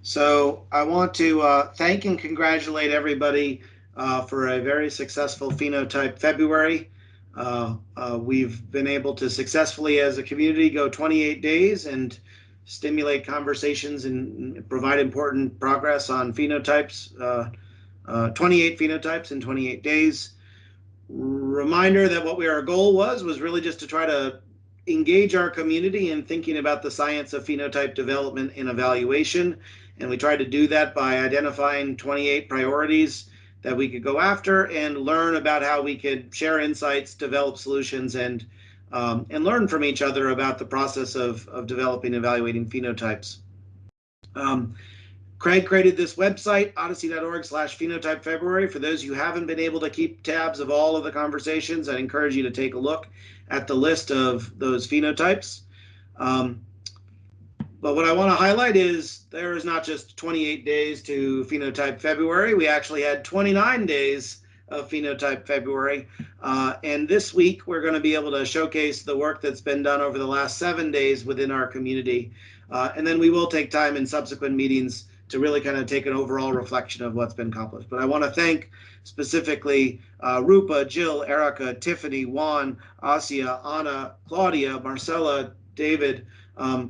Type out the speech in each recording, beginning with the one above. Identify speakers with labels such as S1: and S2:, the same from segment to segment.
S1: So I want to thank and congratulate everybody for a very successful Phenotype February. We've been able to successfully, as a community, go 28 days and stimulate conversations and provide important progress on phenotypes, 28 phenotypes in 28 days. Reminder that our goal was really just to try to engage our community in thinking about the science of phenotype development and evaluation. And we tried to do that by identifying 28 priorities that we could go after and learn about how we could share insights, develop solutions, and learn from each other about the process of developing and evaluating phenotypes. Craig created this website, odyssey.org/phenotype February. For those who haven't been able to keep tabs of all of the conversations, I encourage you to take a look at the list of those phenotypes. But what I want to highlight is there is not just 28 days to Phenotype February. We actually had 29 days of Phenotype February. And this week, we're going to be able to showcase the work that's been done over the last 7 days within our community. And then we will take time in subsequent meetings to really kind of take an overall reflection of what's been accomplished. But I want to thank specifically Rupa, Jill, Erica, Tiffany, Juan, Asieh, Anna, Claudia, Marcela, David,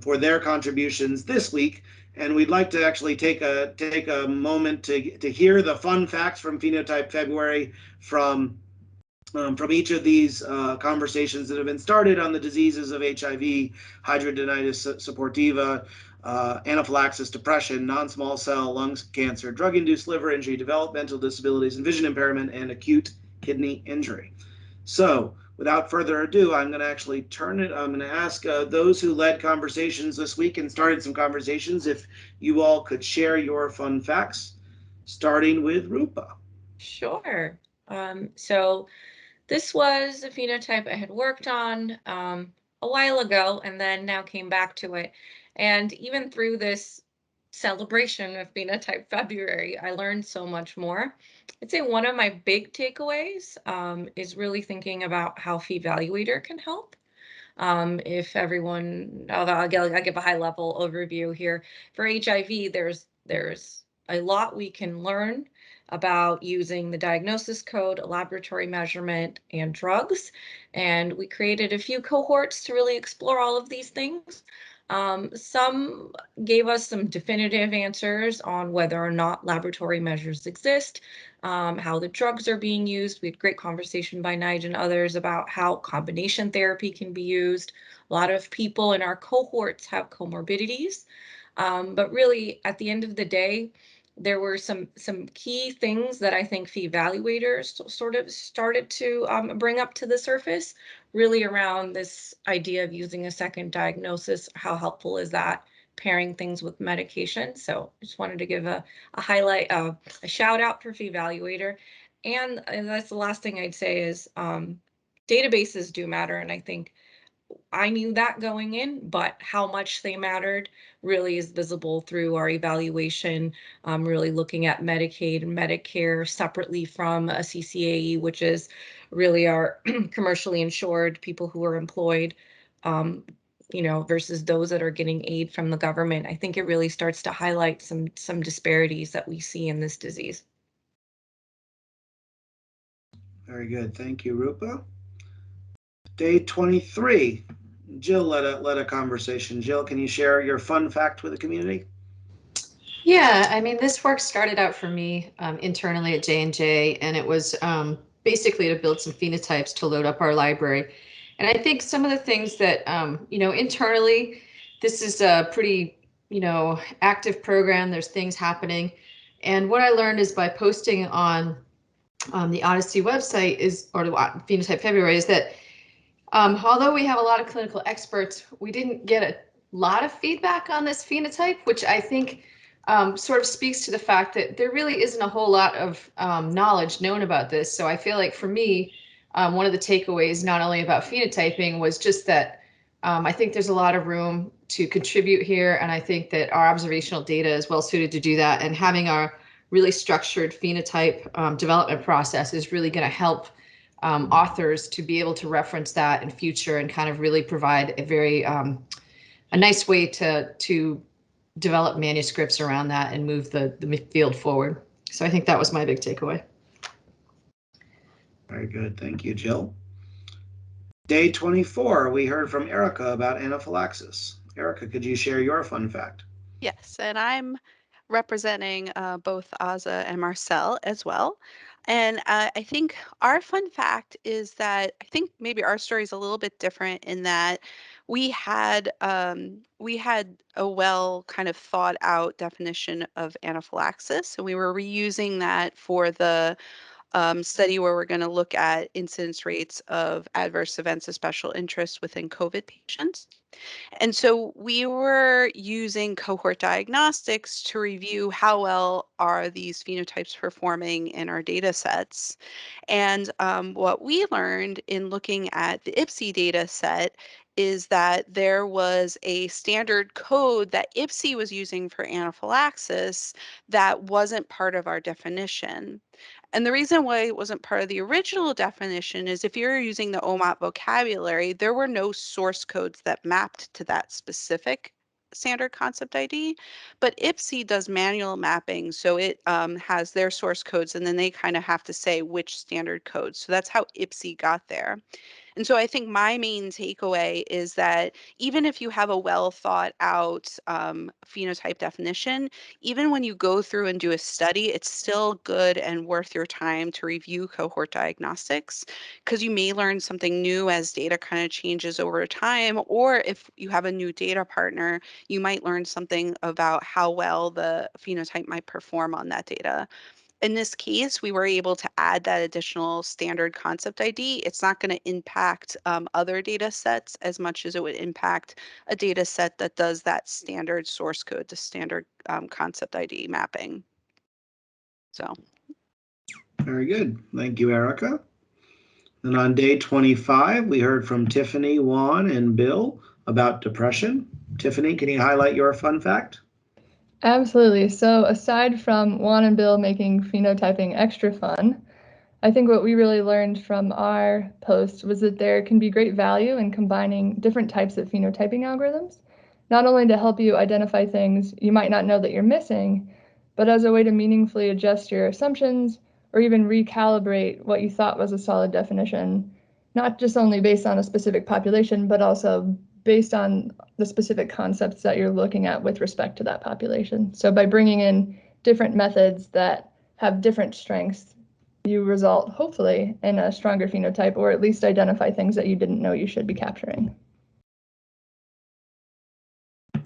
S1: for their contributions this week. And we'd like to actually take a moment to hear the fun facts from Phenotype February from each of these conversations that have been started on the diseases of HIV, hidradenitis suppurativa, anaphylaxis, depression, non-small cell lung cancer, drug-induced liver injury, developmental disabilities, and vision impairment, and acute kidney injury. So without further ado, I'm going to actually I'm going to ask those who led conversations this week and started some conversations if you all could share your fun facts, starting with Rupa.
S2: Sure. So this was a phenotype I had worked on a while ago and then now came back to it. And even through this celebration of Phenotype February, I learned so much more. I'd say one of my big takeaways is really thinking about how Phevaluator can help. If everyone, I'll give a high level overview here. For HIV, there's a lot we can learn about using the diagnosis code, a laboratory measurement, and drugs. And we created a few cohorts to really explore all of these things. Some gave us some definitive answers on whether or not laboratory measures exist, how the drugs are being used. We had great conversation by Nige and others about how combination therapy can be used. A lot of people in our cohorts have comorbidities, but really at the end of the day, there were some key things that I think fee evaluators sort of started to bring up to the surface, really around this idea of using a second diagnosis. How helpful is that? Pairing things with medication. So I just wanted to give a highlight, a shout out for fee evaluator. And that's the last thing I'd say is databases do matter. And I think I knew that going in, but how much they mattered really is visible through our evaluation, really looking at Medicaid and Medicare separately from a CCAE, which is really our commercially insured people who are employed, versus those that are getting aid from the government. I think it really starts to highlight some disparities that we see in this disease.
S1: Very good. Thank you, Rupa. Day 23. Jill led a conversation. Jill, can you share your fun fact with the community?
S3: Yeah, I mean, this work started out for me internally at J&J, and it was basically to build some phenotypes to load up our library. And I think some of the things that, internally, this is a pretty, active program. There's things happening. And what I learned is by posting on the Odyssey website or the Phenotype February, is that although we have a lot of clinical experts, we didn't get a lot of feedback on this phenotype, which I think sort of speaks to the fact that there really isn't a whole lot of knowledge known about this. So I feel like for me, one of the takeaways, not only about phenotyping, was just that I think there's a lot of room to contribute here. And I think that our observational data is well suited to do that. And having our really structured phenotype development process is really going to help authors to be able to reference that in future and kind of really provide a very a nice way to develop manuscripts around that and move the field forward. So I think that was my big takeaway.
S1: Very good. Thank you, Jill. Day 24, we heard from Erica about anaphylaxis. Erica, could you share your fun fact?
S4: Yes, and I'm representing both Aza and Marcel as well. And I think our fun fact is that I think maybe our story is a little bit different in that we had a well kind of thought out definition of anaphylaxis, and we were reusing that for the study where we're going to look at incidence rates of adverse events of special interest within COVID patients. And so we were using cohort diagnostics to review how well are these phenotypes performing in our data sets. And what we learned in looking at the IPSI data set is that there was a standard code that IPSI was using for anaphylaxis that wasn't part of our definition. And the reason why it wasn't part of the original definition is if you're using the OMOP vocabulary, there were no source codes that mapped to that specific standard concept ID, but IPSI does manual mapping. So it has their source codes and then they kind of have to say which standard codes. So that's how IPSI got there. And so I think my main takeaway is that even if you have a well thought out phenotype definition, even when you go through and do a study, it's still good and worth your time to review cohort diagnostics because you may learn something new as data kind of changes over time. Or if you have a new data partner, you might learn something about how well the phenotype might perform on that data. In this case, we were able to add that additional standard concept ID. It's not going to impact other data sets as much as it would impact a data set that does that standard source code to standard concept ID mapping. So.
S1: Very good. Thank you, Erica. And on day 25, we heard from Tiffany, Juan, and Bill about depression. Tiffany, can you highlight your fun fact?
S5: Absolutely. So aside from Juan and Bill making phenotyping extra fun, I think what we really learned from our post was that there can be great value in combining different types of phenotyping algorithms, not only to help you identify things you might not know that you're missing, but as a way to meaningfully adjust your assumptions or even recalibrate what you thought was a solid definition, not just only based on a specific population, but also based on the specific concepts that you're looking at with respect to that population. So by bringing in different methods that have different strengths, you result, hopefully, in a stronger phenotype, or at least identify things that you didn't know you should be capturing.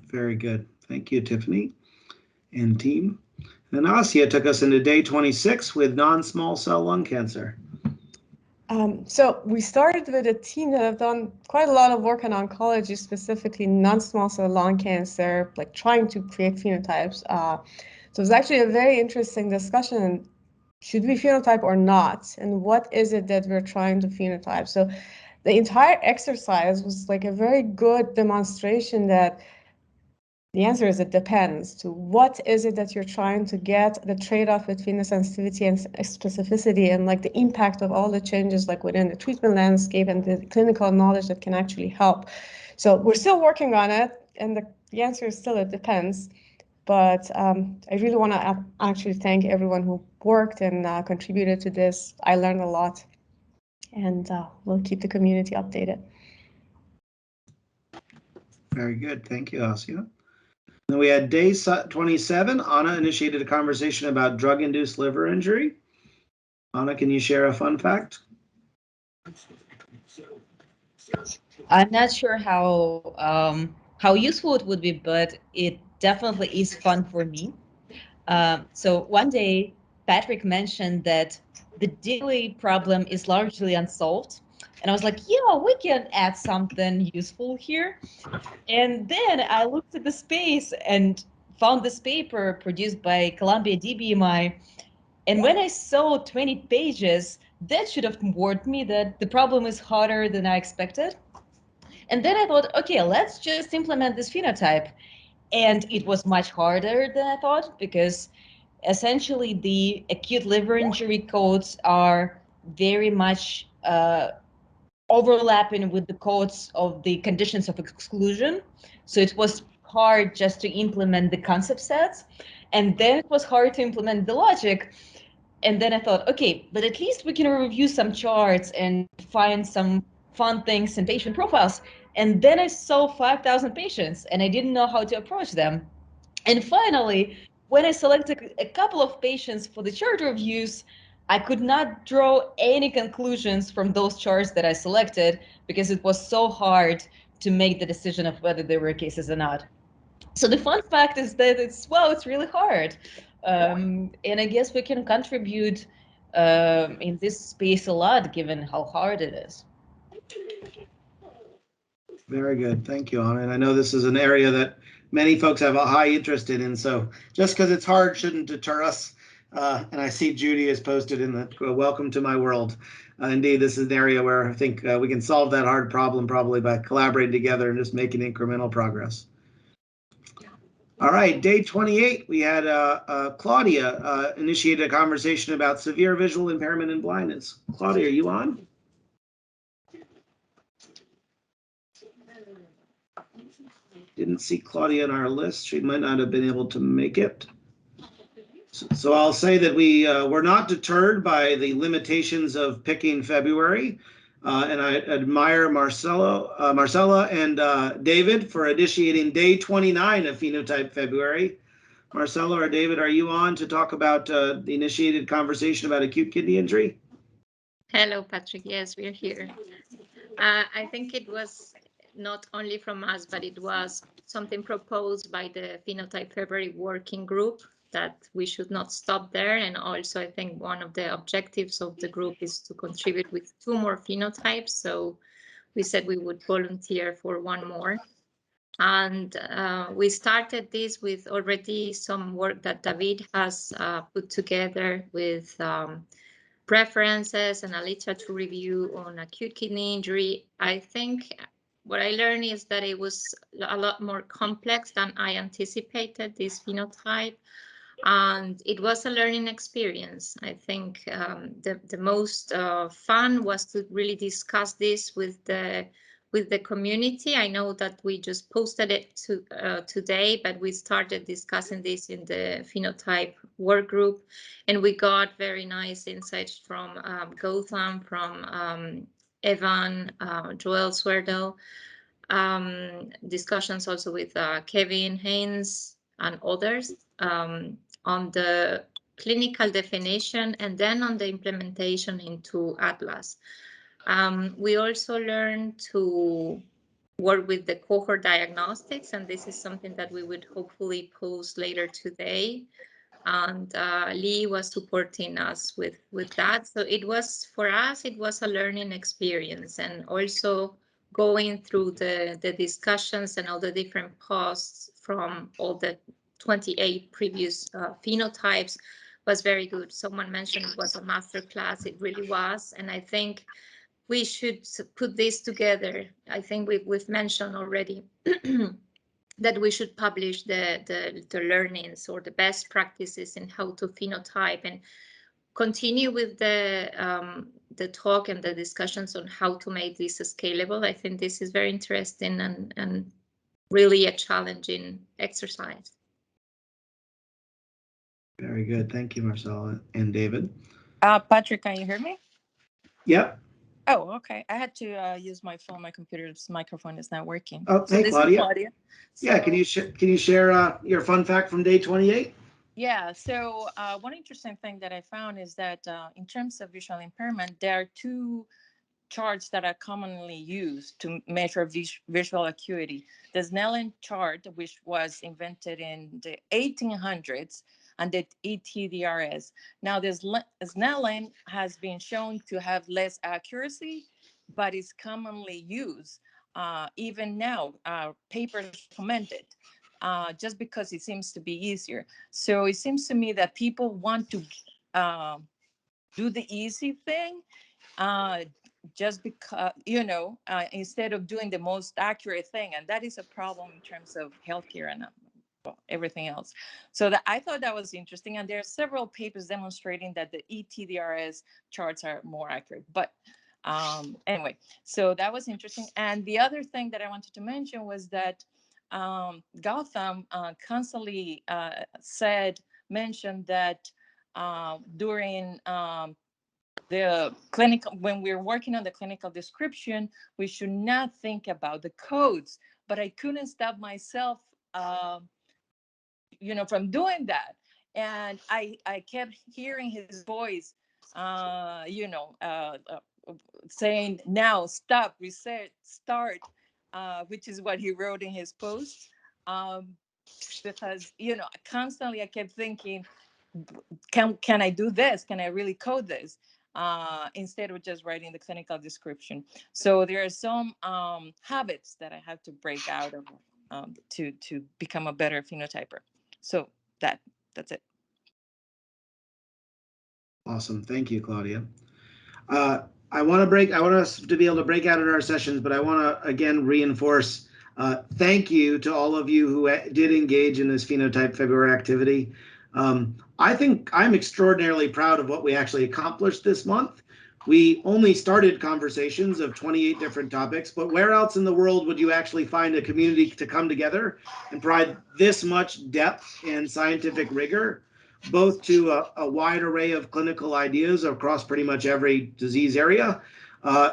S1: Very good. Thank you, Tiffany and team. And then Asieh took us into day 26 with non-small cell lung cancer.
S6: So we started with a team that have done quite a lot of work in oncology, specifically non-small cell lung cancer, like trying to create phenotypes. So it's actually a very interesting discussion. Should we phenotype or not? And what is it that we're trying to phenotype? So the entire exercise was like a very good demonstration that the answer is it depends. To what is it that you're trying to get, the trade-off between the sensitivity and specificity and like the impact of all the changes like within the treatment landscape and the clinical knowledge that can actually help. So we're still working on it, and the answer is still it depends. But I really want to actually thank everyone who worked and contributed to this. I learned a lot, and we'll keep the community updated.
S1: Very good. Thank you, Asieh. Then we had day 27. Anna initiated a conversation about drug-induced liver injury. Anna, can you share a fun fact?
S7: I'm not sure how useful it would be, but it definitely is fun for me. So one day, Patrick mentioned that the daily problem is largely unsolved. And I was like, yeah, we can add something useful here. And then I looked at the space and found this paper produced by Columbia DBMI. And when I saw 20 pages, that should have warned me that the problem is harder than I expected. And then I thought, okay, let's just implement this phenotype. And it was much harder than I thought because essentially the acute liver injury codes are very much overlapping with the codes of the conditions of exclusion. So it was hard just to implement the concept sets, and then it was hard to implement the logic. And then I thought, okay, but at least we can review some charts and find some fun things in patient profiles. And then I saw 5,000 patients and I didn't know how to approach them. And finally, when I selected a couple of patients for the chart reviews, I could not draw any conclusions from those charts that I selected because it was so hard to make the decision of whether they were cases or not. So the fun fact is that it's really hard. And I guess we can contribute in this space a lot given how hard it is.
S1: Very good. Thank you, Anna. And I know this is an area that many folks have a high interest in. So just because it's hard shouldn't deter us. And I see Judy has posted in the welcome to my world. Indeed, this is an area where I think we can solve that hard problem probably by collaborating together and just making incremental progress. All right, day 28, we had Claudia initiated a conversation about severe visual impairment and blindness. Claudia, are you on? Didn't see Claudia on our list. She might not have been able to make it. So I'll say that we were not deterred by the limitations of picking February. And I admire Marcela and David for initiating day 29 of Phenotype February. Marcela or David, are you on to talk about the initiated conversation about acute kidney injury?
S2: Hello, Patrick. Yes, we're here. I think it was not only from us, but it was something proposed by the Phenotype February working group that we should not stop there. And also, I think one of the objectives of the group is to contribute with 2 more phenotypes. So we said we would volunteer for 1 more. And we started this with already some work that David has put together with preferences and a literature review on acute kidney injury. I think what I learned is that it was a lot more complex than I anticipated, this phenotype. And it was a learning experience. I think the most fun was to really discuss this with the community. I know that we just posted it today, but we started discussing this in the Phenotype work group, and we got very nice insights from Gotham, from Evan, Joel Swerdell, discussions also with Kevin Haynes and others on the clinical definition and then on the implementation into Atlas. We also learned to work with the cohort diagnostics, and this is something that we would hopefully post later today. And Lee was supporting us with that. So it was, for us, it was a learning experience, and also going through the discussions and all the different posts from all the 28 previous phenotypes was very good. Someone mentioned it was a master class. It really was. And I think we should put this together. I think we've mentioned already that we should publish the learnings or the best practices in how to phenotype, and continue with the talk and the discussions on how to make this scalable. I think this is very interesting and really a challenging exercise.
S1: Very good. Thank you, Marcela and David.
S8: Patrick, can you hear me?
S1: Yep.
S8: Oh, okay. I had to use my phone. My computer's microphone is not working.
S1: Oh,
S8: so
S1: hey,
S8: this
S1: Claudia.
S8: Is Claudia.
S1: Yeah, can you share your fun fact from day 28?
S8: Yeah, so one interesting thing that I found is that in terms of visual impairment, there are 2 charts that are commonly used to measure visual acuity. The Snellen chart, which was invented in the 1800s, and the ETDRS. Now, this Snellen has been shown to have less accuracy, but is commonly used. Even now, papers recommend it. Just because it seems to be easier. So it seems to me that people want to do the easy thing, just because, instead of doing the most accurate thing. And that is a problem in terms of healthcare and everything else. So I thought that was interesting. And there are several papers demonstrating that the ETDRS charts are more accurate. But anyway, so that was interesting. And the other thing that I wanted to mention was that Gautam constantly mentioned that during the clinical, when we're working on the clinical description, we should not think about the codes. But I couldn't stop myself, from doing that. And I kept hearing his voice, saying, now, stop, reset, start, which is what he wrote in his post. Because, constantly I kept thinking, can I do this? Can I really code this? Instead of just writing the clinical description. So there are some habits that I have to break out of to become a better phenotyper. So that's it.
S1: Awesome. Thank you, Claudia. I want us to be able to break out in our sessions, but I want to again reinforce thank you to all of you who did engage in this Phenotype February activity. I think I'm extraordinarily proud of what we actually accomplished this month. We only started conversations of 28 different topics, but where else in the world would you actually find a community to come together and provide this much depth and scientific rigor, both to a wide array of clinical ideas across pretty much every disease area,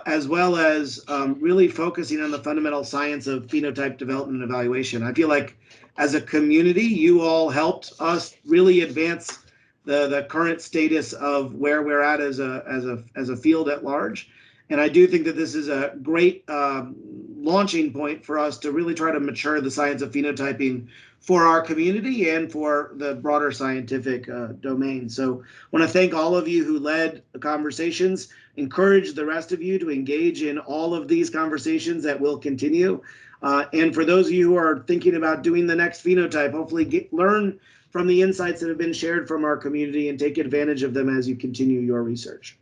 S1: as well as really focusing on the fundamental science of phenotype development and evaluation. I feel like as a community, you all helped us really advance the current status of where we're at as a field at large. And I do think that this is a great launching point for us to really try to mature the science of phenotyping for our community and for the broader scientific domain. So I want to thank all of you who led the conversations, encourage the rest of you to engage in all of these conversations that will continue. And for those of you who are thinking about doing the next phenotype, hopefully learn from the insights that have been shared from our community and take advantage of them as you continue your research.